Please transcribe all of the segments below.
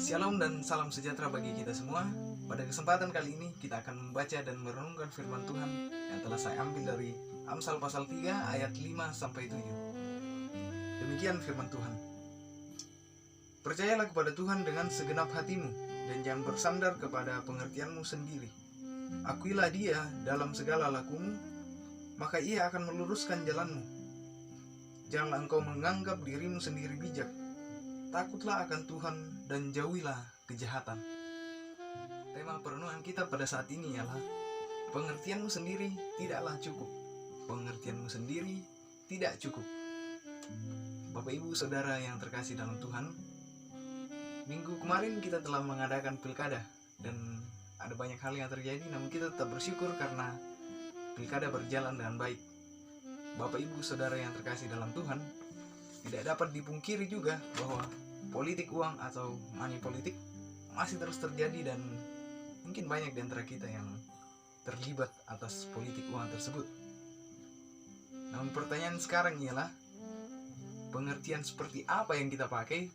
Shalom dan salam sejahtera bagi kita semua. Pada kesempatan kali ini kita akan membaca dan merenungkan firman Tuhan yang telah saya ambil dari Amsal pasal 3 ayat 5-7. Demikian firman Tuhan. Percayalah kepada Tuhan dengan segenap hatimu dan jangan bersandar kepada pengertianmu sendiri. Akuilah Dia dalam segala lakumu, maka Ia akan meluruskan jalanmu. Janganlah engkau menganggap dirimu sendiri bijak. Takutlah akan Tuhan dan jauhilah kejahatan. Tema perenungan kita pada saat ini ialah pengertianmu sendiri tidaklah cukup. Pengertianmu sendiri tidak cukup. Bapak Ibu Saudara yang terkasih dalam Tuhan, minggu kemarin kita telah mengadakan pilkada dan ada banyak hal yang terjadi, namun kita tetap bersyukur karena pilkada berjalan dengan baik. Bapak Ibu Saudara yang terkasih dalam Tuhan, tidak dapat dipungkiri juga bahwa politik uang atau money politik masih terus terjadi dan mungkin banyak di antara kita yang terlibat atas politik uang tersebut. Namun pertanyaan sekarang ialah pengertian seperti apa yang kita pakai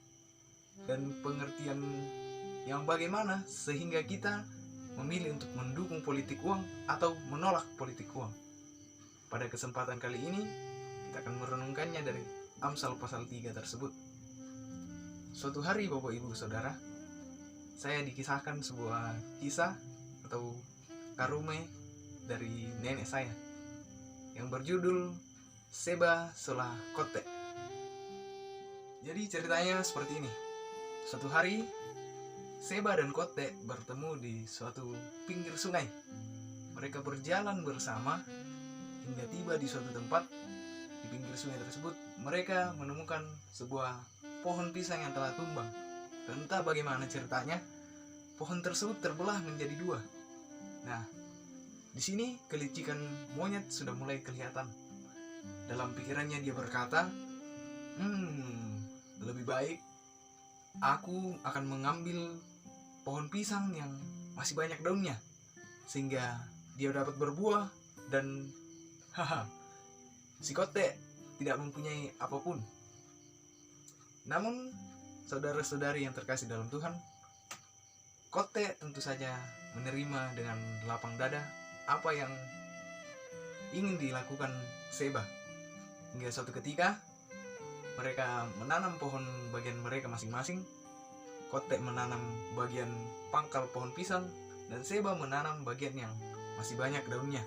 dan pengertian yang bagaimana sehingga kita memilih untuk mendukung politik uang atau menolak politik uang. Pada kesempatan kali ini kita akan merenungkannya dari Amsal pasal 3 tersebut. Suatu hari Bapak Ibu Saudara, saya dikisahkan sebuah kisah atau karume dari nenek saya yang berjudul Seba Solah Kotte. Jadi ceritanya seperti ini. Suatu hari Seba dan Kotte bertemu di suatu pinggir sungai. Mereka berjalan bersama hingga tiba di suatu tempat. Di pinggir sungai tersebut mereka menemukan sebuah pohon pisang yang telah tumbang. Dan entah bagaimana ceritanya, pohon tersebut terbelah menjadi dua. Nah, di sini kelicikan monyet sudah mulai kelihatan. Dalam pikirannya dia berkata, lebih baik aku akan mengambil pohon pisang yang masih banyak daunnya, sehingga dia dapat berbuah dan si Kotte tidak mempunyai apapun. Namun, saudara-saudari yang terkasih dalam Tuhan, Kotte tentu saja menerima dengan lapang dada apa yang ingin dilakukan Seba. Hingga suatu ketika, mereka menanam pohon bagian mereka masing-masing. Kotte menanam bagian pangkal pohon pisang, dan Seba menanam bagian yang masih banyak daunnya.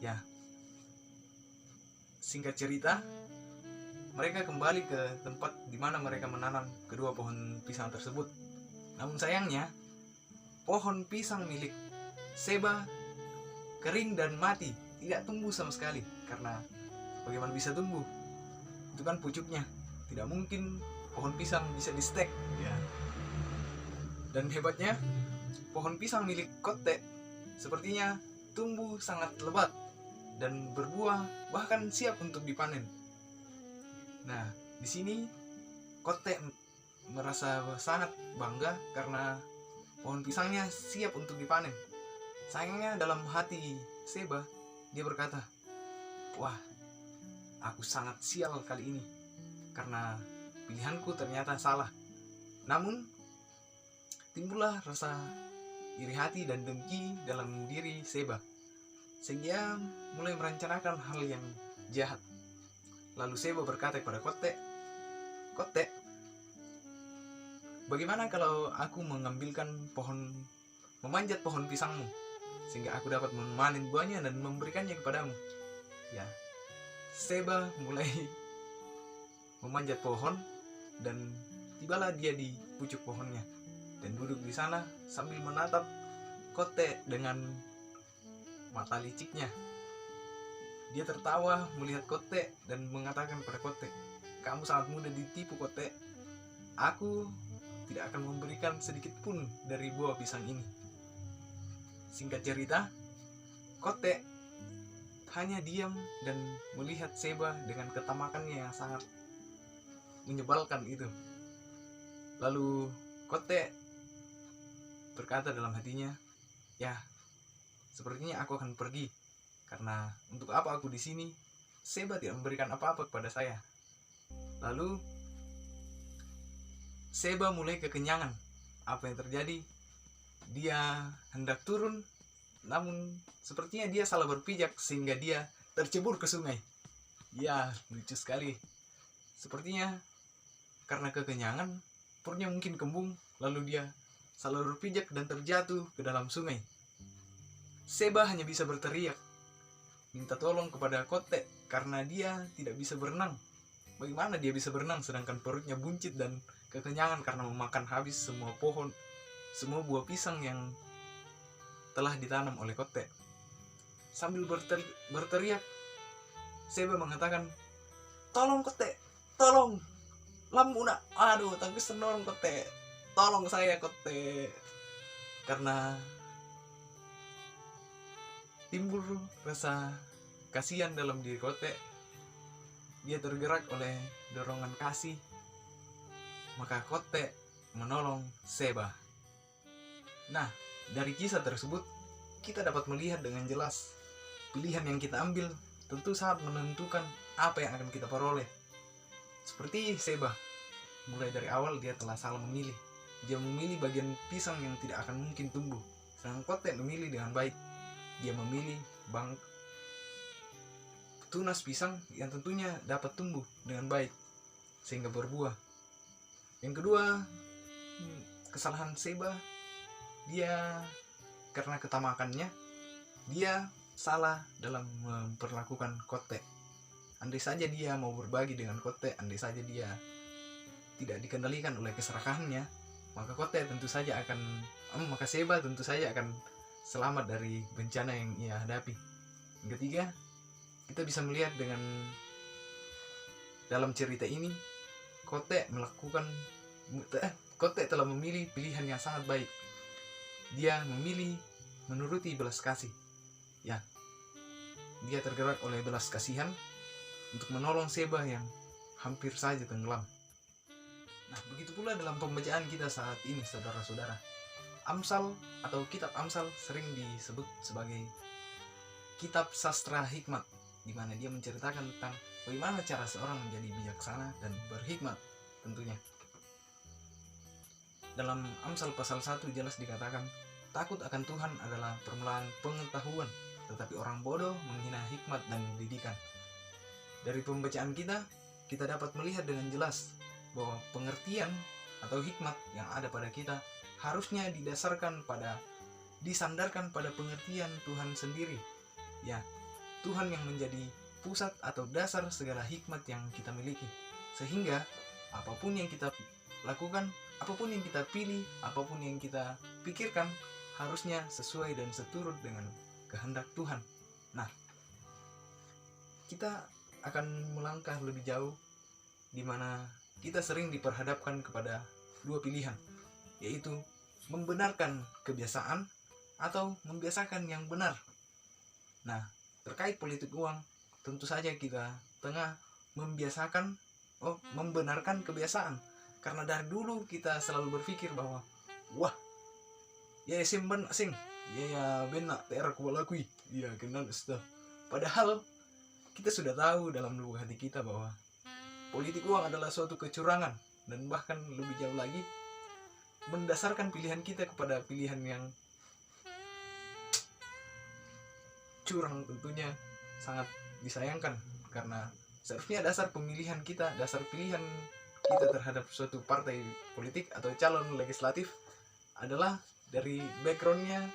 Ya, singkat cerita, mereka kembali ke tempat di mana mereka menanam kedua pohon pisang tersebut. Namun sayangnya, pohon pisang milik Seba kering dan mati, tidak tumbuh sama sekali. Karena bagaimana bisa tumbuh? Itu kan pucuknya. Tidak mungkin pohon pisang bisa di-stek. Ya. Dan hebatnya, pohon pisang milik Kotte sepertinya tumbuh sangat lebat dan berbuah bahkan siap untuk dipanen. Nah, di sini Kotte merasa sangat bangga karena pohon pisangnya siap untuk dipanen. Sayangnya dalam hati Seba, dia berkata, "Wah, aku sangat sial kali ini karena pilihanku ternyata salah." Namun, timbullah rasa iri hati dan dengki dalam diri Seba, sehingga mulai merencanakan hal yang jahat. Lalu Seba berkata kepada Kotte, "Kotte, bagaimana kalau aku memanjat pohon pisangmu, sehingga aku dapat memanen buahnya dan memberikannya kepadamu?" Ya, Seba mulai memanjat pohon dan tibalah dia di pucuk pohonnya dan duduk di sana sambil menatap Kotte dengan mata liciknya. Dia tertawa melihat Kotte dan mengatakan kepada Kotte, "Kamu sangat mudah ditipu, Kotte. Aku tidak akan memberikan sedikit pun dari buah pisang ini." Singkat cerita, Kotte hanya diam dan melihat Seba dengan ketamakannya yang sangat menyebalkan itu. Lalu Kotte berkata dalam hatinya, "Ya, sepertinya aku akan pergi. Karena untuk apa aku di sini? Seba tidak memberikan apa-apa kepada saya." Lalu Seba mulai kekenyangan. Apa yang terjadi? Dia hendak turun, namun sepertinya dia salah berpijak sehingga dia tercebur ke sungai. Ya, lucu sekali. Sepertinya karena kekenyangan, perutnya mungkin kembung, lalu dia salah berpijak dan terjatuh ke dalam sungai. Seba hanya bisa berteriak, minta tolong kepada Kote karena dia tidak bisa berenang. Bagaimana dia bisa berenang sedangkan perutnya buncit dan kekenyangan karena memakan habis semua pohon, semua buah pisang yang telah ditanam oleh Kote. Sambil berteriak, Seba mengatakan, "Tolong Kote, tolong, lamuna, aduh, tapi senorong Kote, tolong saya Kote." Karena timbul rasa kasihan dalam diri Kote, dia tergerak oleh dorongan kasih, maka Kote menolong Seba. Nah, dari kisah tersebut kita dapat melihat dengan jelas pilihan yang kita ambil tentu sangat menentukan apa yang akan kita peroleh. Seperti Seba, mulai dari awal dia telah salah memilih. Dia memilih bagian pisang yang tidak akan mungkin tumbuh, sedangkan Kote memilih dengan baik. Dia memilih tunas pisang yang tentunya dapat tumbuh dengan baik sehingga berbuah. Yang kedua, kesalahan Seba, dia karena ketamakannya, dia salah dalam memperlakukan Kote. Andai saja dia mau berbagi dengan Kote, andai saja dia tidak dikendalikan oleh keserakahannya, maka Seba tentu saja akan selamat dari bencana yang ia hadapi. Yang ketiga, kita bisa melihat dengan dalam cerita ini Kote telah memilih pilihan yang sangat baik. Dia memilih menuruti belas kasih. Ya, dia tergerak oleh belas kasihan untuk menolong Seba yang hampir saja tenggelam. Nah, begitu pula dalam pembacaan kita saat ini, saudara-saudara. Amsal atau kitab Amsal sering disebut sebagai kitab sastra hikmat, di mana dia menceritakan tentang bagaimana cara seorang menjadi bijaksana dan berhikmat tentunya. Dalam Amsal pasal 1 jelas dikatakan, takut akan Tuhan adalah permulaan pengetahuan, tetapi orang bodoh menghina hikmat dan didikan. Dari pembacaan kita dapat melihat dengan jelas bahwa pengertian atau hikmat yang ada pada kita harusnya disandarkan pada pengertian Tuhan sendiri. Ya, Tuhan yang menjadi pusat atau dasar segala hikmat yang kita miliki. Sehingga apapun yang kita lakukan, apapun yang kita pilih, apapun yang kita pikirkan, harusnya sesuai dan seturut dengan kehendak Tuhan. Nah, kita akan melangkah lebih jauh, di mana kita sering diperhadapkan kepada dua pilihan, yaitu membenarkan kebiasaan atau membiasakan yang benar. Nah, terkait politik uang, tentu saja kita tengah membenarkan kebiasaan, karena dari dulu kita selalu berpikir bahwa wah, ya simpen asing, ya benak TR kubalakui, ya kenal sudah. Padahal kita sudah tahu dalam lubuk hati kita bahwa politik uang adalah suatu kecurangan, dan bahkan lebih jauh lagi mendasarkan pilihan kita kepada pilihan yang curang tentunya sangat disayangkan, karena seharusnya dasar pilihan kita terhadap suatu partai politik atau calon legislatif adalah dari backgroundnya,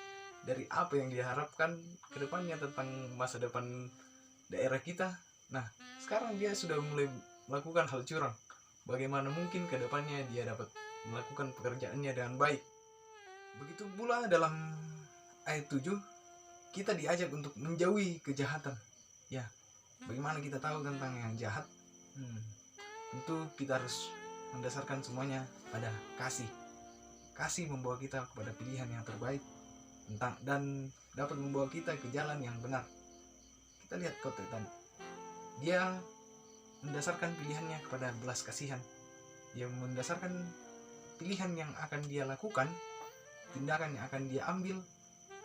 dari apa yang diharapkan ke depannya tentang masa depan daerah kita. Nah, sekarang dia sudah mulai melakukan hal curang. Bagaimana mungkin ke depannya dia dapat melakukan pekerjaannya dengan baik? Begitu pula dalam ayat 7, kita diajak untuk menjauhi kejahatan. Ya, bagaimana kita tahu tentang yang jahat? Tentu kita harus mendasarkan semuanya pada kasih. Kasih membawa kita kepada pilihan yang terbaik dan dapat membawa kita ke jalan yang benar. Kita lihat Kote tadi. Dia mendasarkan pilihannya kepada belas kasihan. Dia mendasarkan pilihan yang akan dia lakukan, tindakan yang akan dia ambil,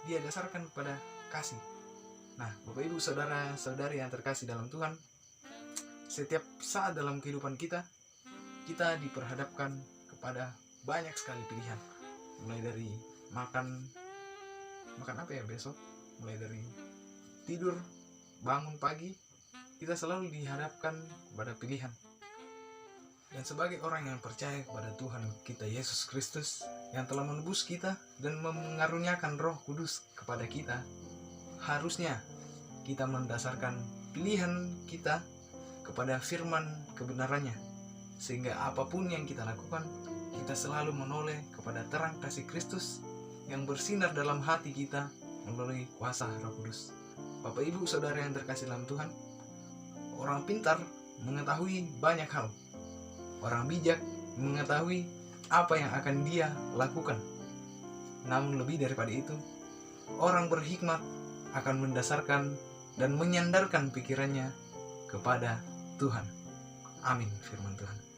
dia dasarkan kepada kasih. Nah, Bapak Ibu saudara-saudari yang terkasih dalam Tuhan, setiap saat dalam kehidupan kita diperhadapkan kepada banyak sekali pilihan, mulai dari makan apa ya besok, mulai dari tidur, bangun pagi, kita selalu dihadapkan kepada pilihan. Dan sebagai orang yang percaya kepada Tuhan kita Yesus Kristus yang telah menebus kita dan mengaruniakan Roh Kudus kepada kita, harusnya kita mendasarkan pilihan kita kepada firman kebenarannya, sehingga apapun yang kita lakukan, kita selalu menoleh kepada terang kasih Kristus yang bersinar dalam hati kita melalui kuasa Roh Kudus. Bapak Ibu Saudara yang terkasih dalam Tuhan, orang pintar mengetahui banyak hal. Orang bijak mengetahui apa yang akan dia lakukan. Namun lebih daripada itu, orang berhikmat akan mendasarkan dan menyandarkan pikirannya kepada Tuhan. Amin firman Tuhan.